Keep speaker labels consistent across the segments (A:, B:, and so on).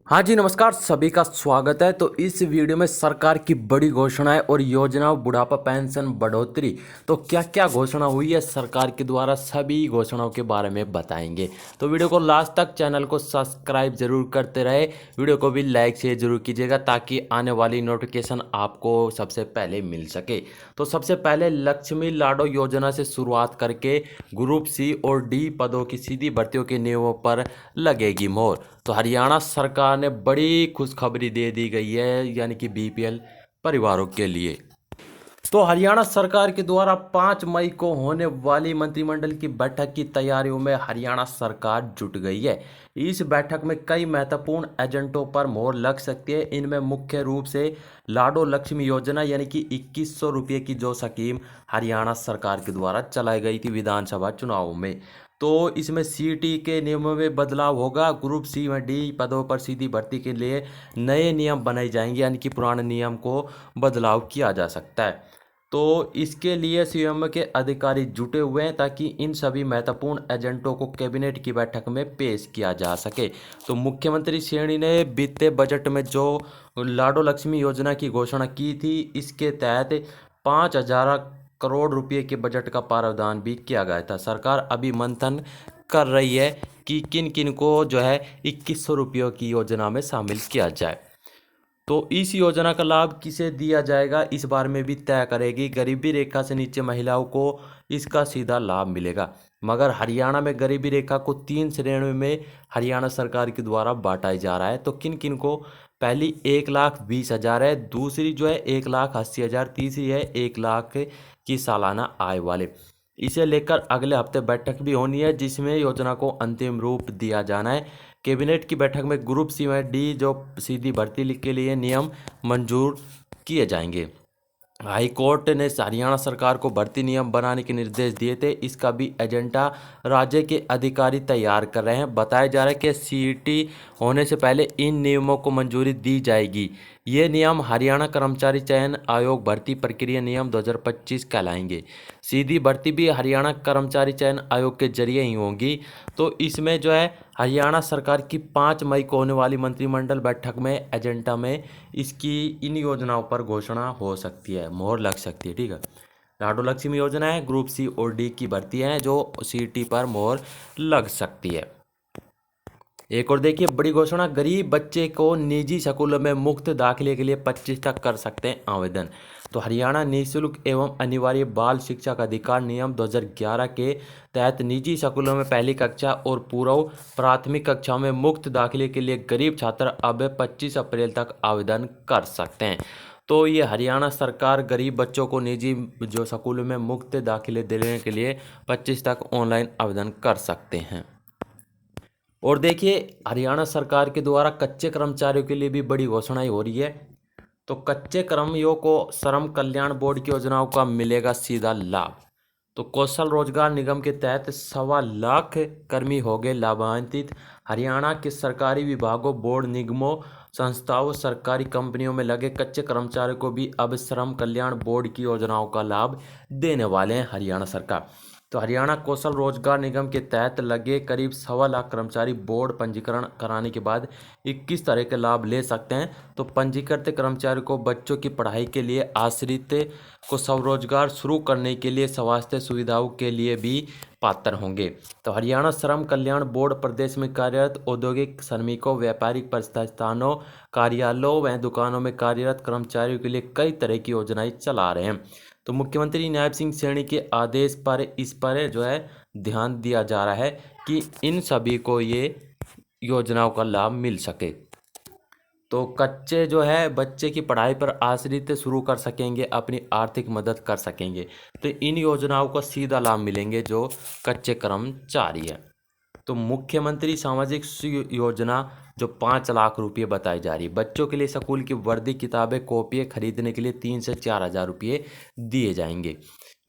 A: हाँ जी, नमस्कार। सभी का स्वागत है। तो इस वीडियो में सरकार की बड़ी घोषणाएं और योजनाओं, बुढ़ापा पेंशन बढ़ोतरी, तो क्या क्या घोषणा हुई है सरकार के द्वारा, सभी घोषणाओं के बारे में बताएंगे। तो वीडियो को लास्ट तक, चैनल को सब्सक्राइब जरूर करते रहे, वीडियो को भी लाइक शेयर जरूर कीजिएगा ताकि आने वाली नोटिफिकेशन आपको सबसे पहले मिल सके। तो सबसे पहले लक्ष्मी लाडो योजना से शुरुआत करके ग्रुप सी और डी पदों की सीधी भर्तियों के नियमों पर लगेगी मोहर। तो हरियाणा सरकार ने बड़ी खुशखबरी दे दी गई है, यानी कि बीपीएल परिवारों के लिए। तो हरियाणा सरकार के द्वारा 5 मई को होने वाली मंत्रिमंडल की बैठक की तैयारियों में हरियाणा सरकार जुट गई है। इस बैठक में कई महत्वपूर्ण एजेंटों पर मोहर लग सकती है। इनमें मुख्य रूप से लाडो लक्ष्मी योजना, यानी कि 2100 रुपये की जो स्कीम हरियाणा सरकार के द्वारा चलाई गई थी विधानसभा चुनावों में। तो इसमें सीटी के नियमों में बदलाव होगा। ग्रुप सी व डी पदों पर सीधी भर्ती के लिए नए नियम बनाए जाएंगे, यानी कि पुराने नियम को बदलाव किया जा सकता है। तो इसके लिए सीएम के अधिकारी जुटे हुए हैं ताकि इन सभी महत्वपूर्ण एजेंटों को कैबिनेट की बैठक में पेश किया जा सके। तो मुख्यमंत्री श्रेणी ने बीते बजट में जो लाडो लक्ष्मी योजना की घोषणा की थी, इसके तहत 5,000 करोड़ रुपए के बजट का प्रावधान भी किया गया था। सरकार अभी मंथन कर रही है कि किन किन को जो है 2100 रुपयों की योजना में शामिल किया जाए। तो इस योजना का लाभ किसे दिया जाएगा, इस बारे में भी तय करेगी। गरीबी रेखा से नीचे महिलाओं को इसका सीधा लाभ मिलेगा। मगर हरियाणा में गरीबी रेखा को 3 श्रेणियों में हरियाणा सरकार के द्वारा बांटा जा रहा है। तो किन किन को, पहली 1,20,000 है, दूसरी जो है 1,80,000, तीसरी है 1 लाख की सालाना आय वाले। इसे लेकर अगले हफ्ते बैठक भी होनी है जिसमें योजना को अंतिम रूप दिया जाना है। कैबिनेट की बैठक में ग्रुप सी व डी जो सीधी भर्ती के लिए नियम मंजूर किए जाएंगे। हाई कोर्ट ने हरियाणा सरकार को भर्ती नियम बनाने के निर्देश दिए थे। इसका भी एजेंडा राज्य के अधिकारी तैयार कर रहे हैं। बताया जा रहा है कि सीईटी होने से पहले इन नियमों को मंजूरी दी जाएगी। ये नियम हरियाणा कर्मचारी चयन आयोग भर्ती प्रक्रिया नियम 2025 कहलाएंगे। सीधी भर्ती भी हरियाणा कर्मचारी चयन आयोग के जरिए ही होगी। तो इसमें जो है हरियाणा सरकार की 5 मई को होने वाली मंत्रिमंडल बैठक में एजेंडा में इसकी इन योजनाओं पर घोषणा हो सकती है, मोहर लग सकती है। ठीक है, लाडो लक्ष्मी योजना है, ग्रुप सी और डी की भर्ती है जो सीटी पर मोहर लग सकती है। एक और देखिए बड़ी घोषणा, गरीब बच्चे को निजी स्कूलों में मुफ्त दाखिले के लिए 25 तक कर सकते हैं आवेदन। तो हरियाणा निःशुल्क एवं अनिवार्य बाल शिक्षा का अधिकार नियम 2011 के तहत निजी स्कूलों में पहली कक्षा और पूर्व प्राथमिक कक्षाओं में मुफ्त दाखिले के लिए गरीब छात्र अब 25 अप्रैल तक आवेदन कर सकते हैं। तो ये हरियाणा सरकार गरीब बच्चों को निजी जो स्कूलों में मुफ्त दाखिले देने के लिए 25 तक ऑनलाइन आवेदन कर सकते हैं। और देखिए हरियाणा सरकार के द्वारा कच्चे कर्मचारियों के लिए भी बड़ी घोषणाएं हो रही है। तो कच्चे कर्मियों को श्रम कल्याण बोर्ड की योजनाओं का मिलेगा सीधा लाभ। तो कौशल रोजगार निगम के तहत 1.25 लाख कर्मी हो गए लाभान्वित। हरियाणा के सरकारी विभागों, बोर्ड, निगमों, संस्थाओं, सरकारी कंपनियों में लगे कच्चे कर्मचारियों को भी अब श्रम कल्याण बोर्ड की योजनाओं का लाभ देने वाले हैं हरियाणा सरकार। तो हरियाणा कौशल रोजगार निगम के तहत लगे करीब 1.25 लाख कर्मचारी बोर्ड पंजीकरण कराने के बाद 21 तरह के लाभ ले सकते हैं। तो पंजीकृत कर्मचारी को बच्चों की पढ़ाई के लिए, आश्रित को स्वरोजगार शुरू करने के लिए, स्वास्थ्य सुविधाओं के लिए भी पात्र होंगे। तो हरियाणा श्रम कल्याण बोर्ड प्रदेश में कार्यरत औद्योगिक श्रमिकों, व्यापारिक प्रतिष्ठानों, कार्यालयों व दुकानों में कार्यरत कर्मचारियों के लिए कई तरह की योजनाएं चला रहे हैं। तो मुख्यमंत्री नायब सिंह सैनी के आदेश पर इस पर जो है ध्यान दिया जा रहा है कि इन सभी को ये योजनाओं का लाभ मिल सके। तो कच्चे जो है बच्चे की पढ़ाई पर आश्रित शुरू कर सकेंगे, अपनी आर्थिक मदद कर सकेंगे। तो इन योजनाओं का सीधा लाभ मिलेंगे जो कच्चे कर्मचारी है। तो मुख्यमंत्री सामाजिक योजना जो 5 लाख रुपये बताई जा रही है। बच्चों के लिए स्कूल की वर्दी, किताबें, कॉपियाँ खरीदने के लिए 3 से 4 हज़ार रुपये दिए जाएंगे।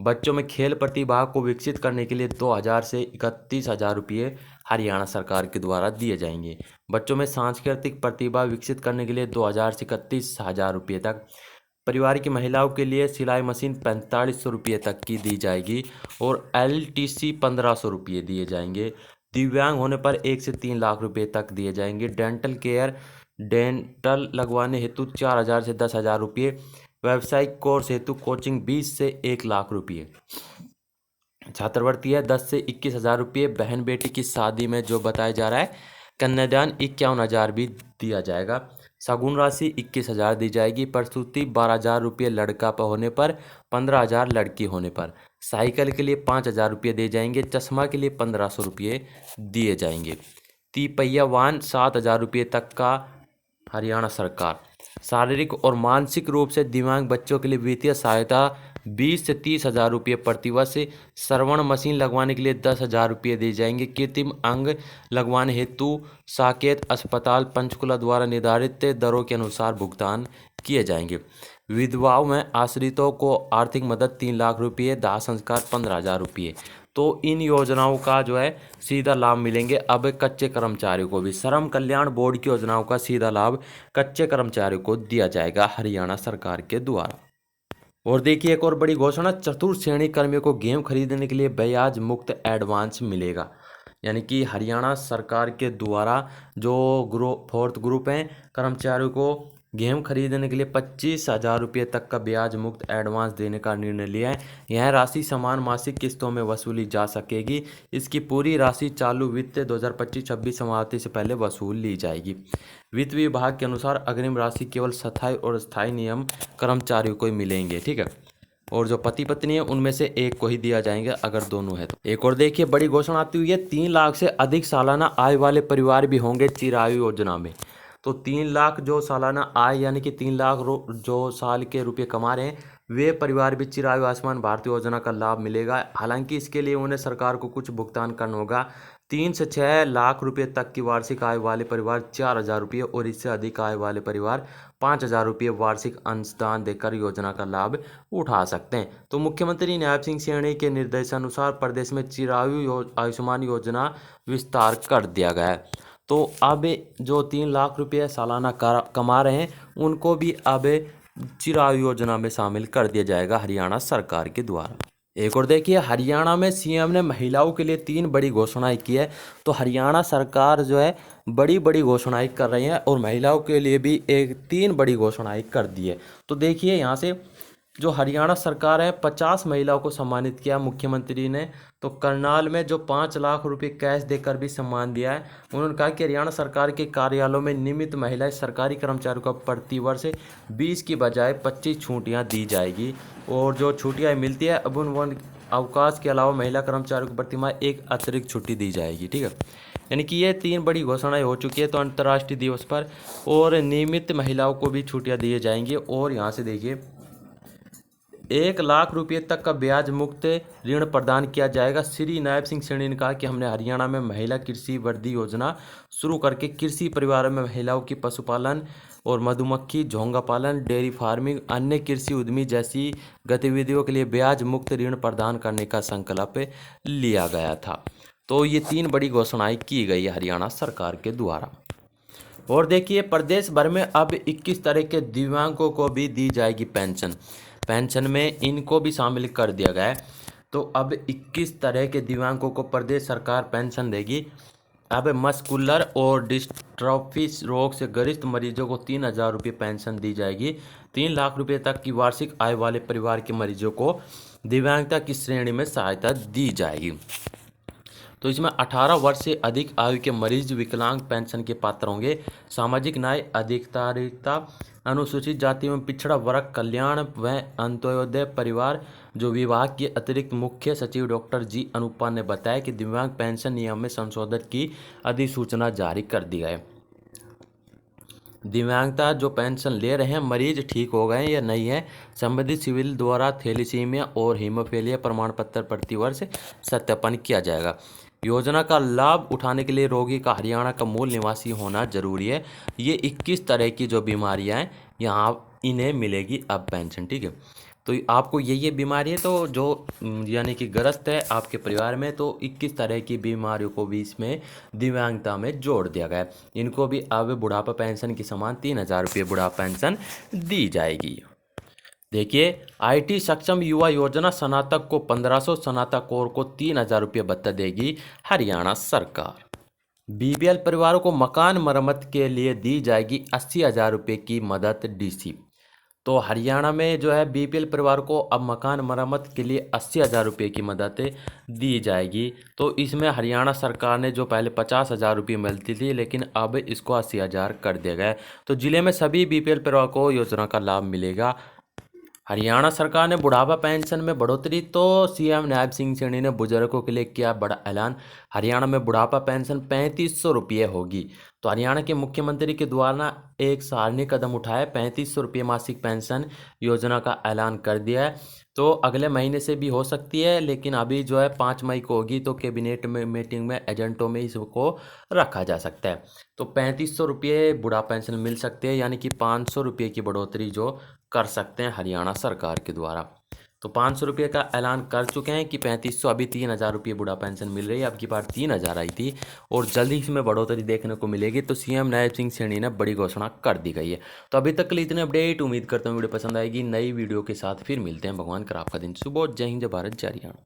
A: बच्चों में खेल प्रतिभा को विकसित करने के लिए 2,000 से 31,000 रुपये हरियाणा सरकार के द्वारा दिए जाएंगे। बच्चों में सांस्कृतिक प्रतिभा विकसित करने के लिए 2,000 से 31,000 रुपये तक। परिवार की महिलाओं के लिए सिलाई मशीन 4500 रुपये तक की दी जाएगी और LTC 1500 रुपये दिए जाएंगे। दिव्यांग होने पर 1 से 3 लाख रुपए तक दिए जाएंगे। डेंटल केयर डेंटल लगवाने हेतु 4,000 से 10,000 रुपये, व्यावसायिक कोर्स हेतु कोचिंग 20 से 1 लाख रुपये, छात्रवृत्ति है 10 से 21,000 रुपये, बहन बेटी की शादी में जो बताया जा रहा है कन्यादान 51,000 भी दिया जाएगा, शगुन राशि 21,000 दी जाएगी, प्रसूति 12,000 रुपये लड़का पर होने पर, 15,000 लड़की होने पर, साइकिल के लिए 5,000 रुपये दिए जाएंगे, चश्मा के लिए 1,500 रुपये दिए जाएंगे, तिपहिया वाहन 7,000 रुपये तक का हरियाणा सरकार, शारीरिक और मानसिक रूप से दिव्यांग बच्चों के लिए वित्तीय सहायता 20 से 30,000 रुपये प्रतिवर्ष, श्रवण मशीन लगवाने के लिए 10,000 रुपये दिए जाएंगे, कृत्रिम अंग लगवाने हेतु साकेत अस्पताल पंचकुला द्वारा निर्धारित दरों के अनुसार भुगतान किए जाएंगे, विधवाओं में आश्रितों को आर्थिक मदद 3 लाख रुपये, दाह संस्कार 15,000 रुपये। तो इन योजनाओं का जो है सीधा लाभ मिलेंगे अब कच्चे कर्मचारियों को भी। श्रम कल्याण बोर्ड की योजनाओं का सीधा लाभ कच्चे कर्मचारियों को दिया जाएगा हरियाणा सरकार के द्वारा। और देखिए एक और बड़ी घोषणा, चतुर्थ श्रेणी कर्मियों को गेहूं खरीदने के लिए ब्याज मुक्त एडवांस मिलेगा। यानी कि हरियाणा सरकार के द्वारा जो फोर्थ ग्रुप हैं कर्मचारियों को गेहूं खरीदने के लिए 25,000 रुपये तक का ब्याज मुक्त एडवांस देने का निर्णय लिया है। यह राशि समान मासिक किस्तों में वसूली जा सकेगी। इसकी पूरी राशि चालू वित्त 2025-26 समाप्ति से पहले वसूल ली जाएगी। वित्त विभाग के अनुसार अग्रिम राशि केवल स्थायी और स्थायी नियम कर्मचारियों को ही मिलेंगे, ठीक है, और जो पति पत्नी है उनमें से एक को ही दिया जाएंगे अगर दोनों है तो। एक और देखिए बड़ी घोषणा आती हुई है, 3 लाख से अधिक सालाना आय वाले परिवार भी होंगे चिरायु योजना में। तो 3 लाख जो सालाना आय यानी कि 3 लाख जो साल के रुपये कमा रहे हैं वे परिवार भी चिरायु आयुष्मान भारत योजना का लाभ मिलेगा। हालांकि इसके लिए उन्हें सरकार को कुछ भुगतान करना होगा। 3 से 6 लाख रुपए तक की वार्षिक आय वाले परिवार 4,000 रुपये और इससे अधिक आय वाले परिवार 5,000 रुपये वार्षिक अंशदान देकर योजना का लाभ उठा सकते हैं। तो मुख्यमंत्री नैब सिंह सैनी के निर्देशानुसार प्रदेश में चिरायु आयुष्मान योजना विस्तार कर दिया गया है। तो अब जो 3 लाख रुपये सालाना कमा रहे हैं उनको भी अब चिरायु योजना में शामिल कर दिया जाएगा हरियाणा सरकार के द्वारा। एक और देखिए हरियाणा में सीएम ने महिलाओं के लिए 3 बड़ी घोषणाएं की है। तो हरियाणा सरकार जो है बड़ी बड़ी घोषणाएं कर रही है और महिलाओं के लिए भी 3 बड़ी घोषणाएं कर दी है। तो देखिए यहाँ से जो हरियाणा सरकार है 50 महिलाओं को सम्मानित किया मुख्यमंत्री ने। तो करनाल में जो 5 लाख रुपए कैश देकर भी सम्मान दिया है। उन्होंने कहा कि हरियाणा सरकार के कार्यालयों में नियमित महिला सरकारी कर्मचारियों को प्रतिवर्ष 20 की बजाय 25 छुट्टियां दी जाएगी और जो छुट्टियां मिलती है अब उन अवकाश के अलावा महिला कर्मचारियों को प्रतिमाह 1 अतिरिक्त छुट्टी दी जाएगी, ठीक है। यानी कि ये 3 बड़ी घोषणाएं हो चुकी है। तो अंतर्राष्ट्रीय दिवस पर और नियमित महिलाओं को भी छुट्टियाँ दी जाएंगी। और यहाँ से देखिए 1 लाख रुपये तक का ब्याज मुक्त ऋण प्रदान किया जाएगा। श्री नैब सिंह सैनी ने कहा कि हमने हरियाणा में महिला कृषि वृद्धि योजना शुरू करके कृषि परिवारों में महिलाओं की पशुपालन और मधुमक्खी झोंगा पालन, डेयरी फार्मिंग, अन्य कृषि उद्यमी जैसी गतिविधियों के लिए ब्याज मुक्त ऋण प्रदान करने का संकल्प लिया गया था। तो ये 3 बड़ी घोषणाएं की गई है हरियाणा सरकार के द्वारा। और देखिए प्रदेश भर में अब 21 तरह के दिव्यांगों को भी दी जाएगी पेंशन। पेंशन में इनको भी शामिल कर दिया गया है। तो अब 21 तरह के दिव्यांगों को प्रदेश सरकार पेंशन देगी। अब मस्कुलर और डिस्ट्रॉफी रोग से ग्रस्त मरीजों को 3,000 रुपये पेंशन दी जाएगी। 3 लाख रुपये तक की वार्षिक आय वाले परिवार के मरीजों को दिव्यांगता की श्रेणी में सहायता दी जाएगी। तो इसमें 18 वर्ष से अधिक आयु के मरीज विकलांग पेंशन के पात्र होंगे। सामाजिक न्याय अधिकारिता अनुसूचित जाति एवं पिछड़ा वर्ग कल्याण व अंत्योदय परिवार जो विभाग के अतिरिक्त मुख्य सचिव डॉक्टर जी अनुपा ने बताया कि दिव्यांग पेंशन नियम में संशोधन की अधिसूचना जारी कर दी है। दिव्यांगता जो पेंशन ले रहे हैं मरीज ठीक हो गए या नहीं है, संबंधित सिविल द्वारा थैलेसीमिया और हीमोफीलिया प्रमाण पत्र प्रतिवर्ष सत्यापन किया जाएगा। योजना का लाभ उठाने के लिए रोगी का हरियाणा का मूल निवासी होना जरूरी है। ये 21 तरह की जो बीमारियां हैं यहाँ इन्हें मिलेगी अब पेंशन, ठीक है। तो आपको ये बीमारी है तो जो यानी कि ग्रस्त है आपके परिवार में, तो 21 तरह की बीमारियों को भी इसमें दिव्यांगता में जोड़ दिया गया है। इनको भी अब बुढ़ापा पेंशन के समान 3,000 रुपये बुढ़ापा पेंशन दी जाएगी। देखिए IT सक्षम युवा योजना स्नातक को 1,500, स्नातक और को 3,000 रुपये भत्ता देगी हरियाणा सरकार। बीपीएल परिवारों को मकान मरम्मत के लिए दी जाएगी 80,000 रुपये की मदद डीसी। तो हरियाणा में जो है बीपीएल परिवार को अब मकान मरम्मत के लिए 80,000 रुपये की मदद दी जाएगी। तो इसमें हरियाणा सरकार ने जो पहले 50,000 रुपये मिलती थी, लेकिन अब इसको 80,000 कर दिया गया है। तो जिले में सभी बीपीएल परिवार को योजना का लाभ मिलेगा। हरियाणा सरकार ने बुढ़ापा पेंशन में बढ़ोतरी। तो सीएम नायब सिंह सैनी ने बुजुर्गों के लिए किया बड़ा ऐलान। हरियाणा में बुढ़ापा पेंशन 3500 रुपये होगी। तो हरियाणा के मुख्यमंत्री के द्वारा एक सराहनीय कदम उठाया, 3500 रुपये मासिक पेंशन योजना का ऐलान कर दिया है। तो अगले महीने से भी हो सकती है, लेकिन अभी जो है 5 मई को होगी, तो कैबिनेट में मीटिंग में एजेंटों में इसको रखा जा सकता है। तो 3500 रुपये बुढ़ापा पेंशन मिल सकती है, यानी कि 500 रुपये की बढ़ोतरी जो कर सकते हैं हरियाणा सरकार के द्वारा। तो 500 रुपये का ऐलान कर चुके हैं कि 3500, अभी 3,000 रुपये बुढ़ापा पेंशन मिल रही है। अब की बार 3,000 आई थी और जल्द ही इसमें बढ़ोतरी देखने को मिलेगी। तो सीएम नायब सिंह सैनी ने बड़ी घोषणा कर दी गई है। तो अभी तक के लिए इतने अपडेट। उम्मीद करता हूँ वीडियो पसंद आएगी। नई वीडियो के साथ फिर मिलते हैं। भगवान कर आपका दिन शुभ हो। जय हिंद, जय भारत, जय हरियाणा।